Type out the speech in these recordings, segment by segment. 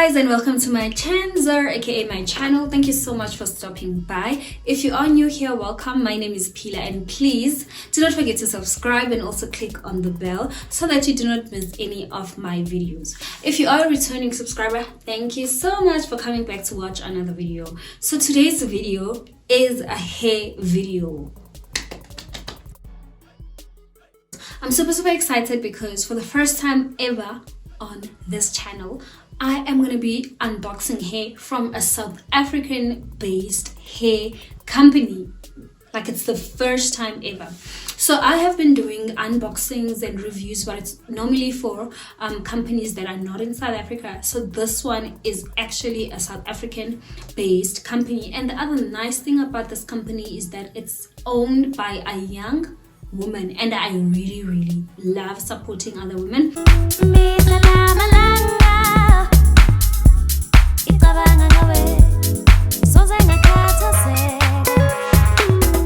guys, and welcome to my channel, aka my channel. Thank you so much for stopping by. If you are new here, welcome. My name is Pila, and please do not forget to subscribe and also click on the bell so that you do not miss any of my videos. If you are a returning subscriber, thank you so much for coming back to watch another video. So today's video is a hair video. I'm super excited because for the first time ever on this channel, I am going to be unboxing hair from a South African based hair company. Like, it's the first time ever. So I have been doing unboxings and reviews, but it's normally for companies that are not in South Africa. So this one is actually a South African based company, and the other nice thing about this company is that it's owned by a young woman, and I really love supporting other women.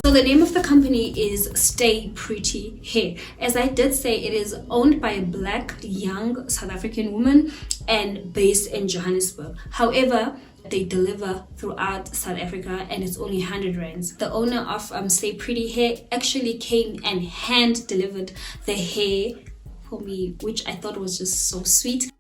So the name of the company is Stay Pretty Hair. As I did say, it is owned by a black young South African woman and based in Johannesburg. However, they deliver throughout South Africa, and it's only 100 rands. The owner of Stay Pretty Hair actually came and hand delivered the hair for me, which I thought was just so sweet.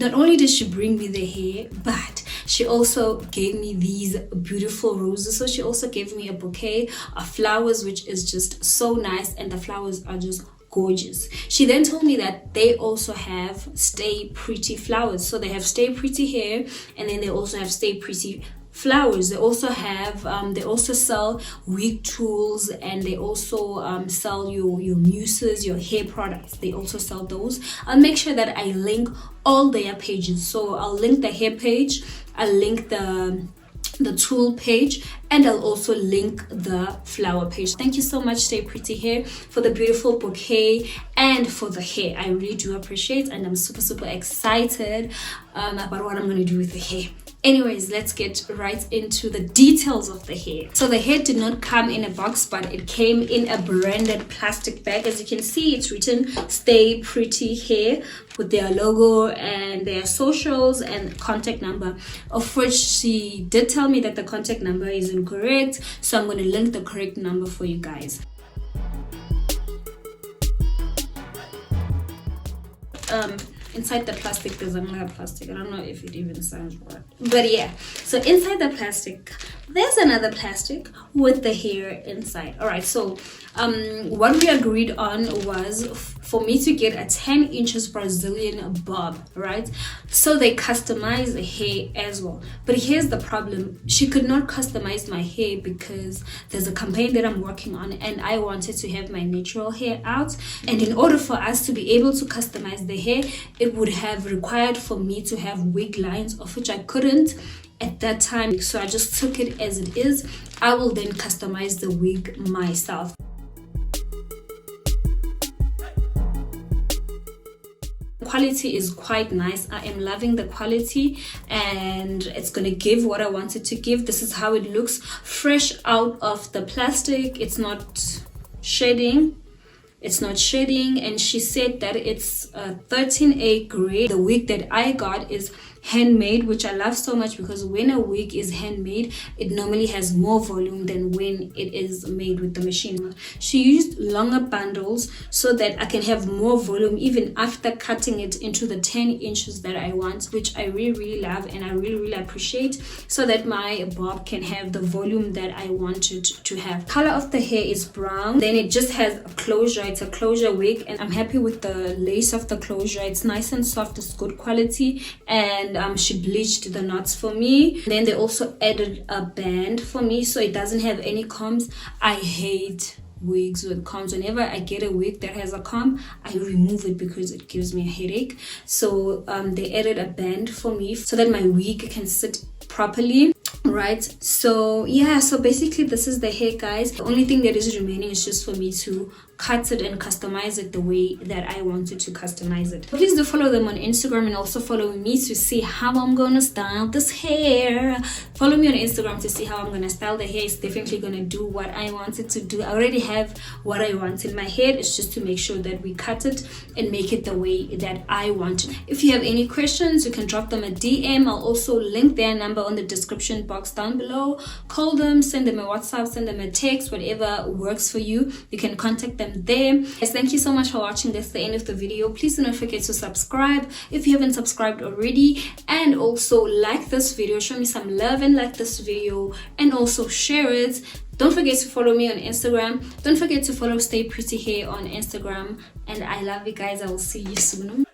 Not only did she bring me the hair, but she also gave me these beautiful roses. So she also gave me a bouquet of flowers, which is just so nice, and the flowers are just gorgeous. She then told me that they also have Stay Pretty flowers. So they have Stay Pretty hair, and then they also have Stay Pretty flowers. They also have they also sell wig tools, and they also sell your muses, your hair products. They also sell those. I'll make sure that I link all their pages. So I'll link the hair page, I'll link the tool page, and I'll also link the flower page. Thank you so much, Stay Pretty Hair, for the beautiful bouquet and for the hair. I really do appreciate, and I'm super excited about what I'm going to do with the hair. Anyways, let's get right into the details of the hair. So the hair did not come in a box, but it came in a branded plastic bag. As you can see, it's written Stay Pretty Hair with their logo and their socials and contact number, of which she did tell me that the contact number is incorrect. So I'm going to link the correct number for you guys. Inside the plastic there's another plastic. I don't know if it even sounds right, but yeah. So inside the plastic there's another plastic with the hair inside. All right, so what we agreed on was for me to get a 10 inches Brazilian bob, right? So they customize the hair as well. But here's the problem: she could not customize my hair because there's a campaign that I'm working on, and I wanted to have my natural hair out. And in order for us to be able to customize the hair, it would have required for me to have wig lines, of which I couldn't at that time. So I just took it as it is. I will then customize the wig myself. Quality is quite nice. I am loving the quality, and it's gonna give what I wanted to give. This is how it looks fresh out of the plastic. It's not shedding, and she said that it's a 13A grade. The wig that I got is handmade, which I love so much, because when a wig is handmade, it normally has more volume than when it is made with the machine. She used longer bundles so that I can have more volume even after cutting it into the 10 inches that I want, which I really love, and I really appreciate, so that my bob can have the volume that I wanted to have. Color of the hair is brown. Then it just has a closure. It's a closure wig, and I'm happy with the lace of the closure. It's nice and soft. It's good quality, and she bleached the knots for me. Then they also added a band for me so it doesn't have any combs. I hate wigs with combs. Whenever I get a wig that has a comb, I remove it because it gives me a headache. So they added a band for me so that my wig can sit properly, right? So yeah, so basically this is the hair, guys. The only thing that is remaining is just for me to cut it and customize it the way that I wanted to customize it. Please do follow them on Instagram and also follow me to see how I'm gonna style this hair. Follow me on Instagram to see how I'm gonna style the hair. It's definitely gonna do what I wanted to do. I already have what I want in my head. It's just to make sure that we cut it and make it the way that I want it. If you have any questions, you can drop them a DM. I'll also link their number on the description box down below. Call them, send them a WhatsApp, send them a text, whatever works for you. You can contact them there. Yes, thank you so much for watching. That's the end of the video. Please do not forget to subscribe if you haven't subscribed already, and also like this video. Show me some love and like this video, and also share it. Don't forget to follow me on Instagram. Don't forget to follow Stay Pretty Hair on Instagram. And I love you guys. I will see you soon.